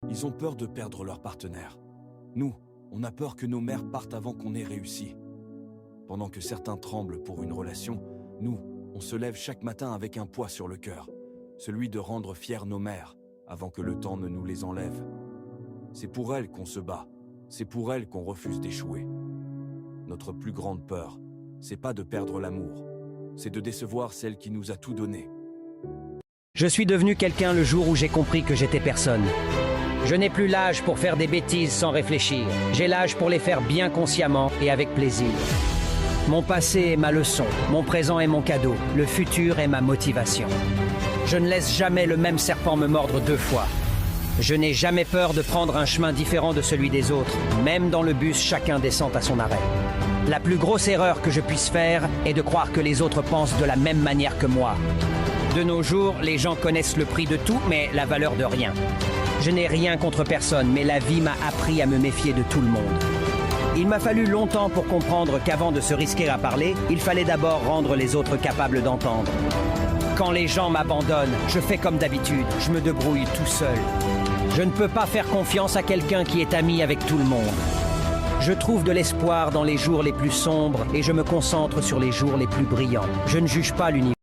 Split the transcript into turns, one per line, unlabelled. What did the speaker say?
Ils ont peur de perdre leur partenaire. Nous, on a peur que nos mères partent avant qu'on ait réussi. Pendant que certains tremblent pour une relation, nous, on se lève chaque matin avec un poids sur le cœur, celui de rendre fiers nos mères, avant que le temps ne nous les enlève. C'est pour elles qu'on se bat, c'est pour elles qu'on refuse d'échouer. Notre plus grande peur, c'est pas de perdre l'amour, c'est de décevoir celle qui nous a tout donné.
Je suis devenu quelqu'un le jour où j'ai compris que j'étais personne. Je n'ai plus l'âge pour faire des bêtises sans réfléchir. J'ai l'âge pour les faire bien consciemment et avec plaisir. Mon passé est ma leçon, mon présent est mon cadeau, le futur est ma motivation. Je ne laisse jamais le même serpent me mordre 2 fois. Je n'ai jamais peur de prendre un chemin différent de celui des autres. Même dans le bus, chacun descend à son arrêt. La plus grosse erreur que je puisse faire est de croire que les autres pensent de la même manière que moi. De nos jours, les gens connaissent le prix de tout, mais la valeur de rien. Je n'ai rien contre personne, mais la vie m'a appris à me méfier de tout le monde. Il m'a fallu longtemps pour comprendre qu'avant de se risquer à parler, il fallait d'abord rendre les autres capables d'entendre. Quand les gens m'abandonnent, je fais comme d'habitude, je me débrouille tout seul. Je ne peux pas faire confiance à quelqu'un qui est ami avec tout le monde. Je trouve de l'espoir dans les jours les plus sombres et je me concentre sur les jours les plus brillants. Je ne juge pas l'univers.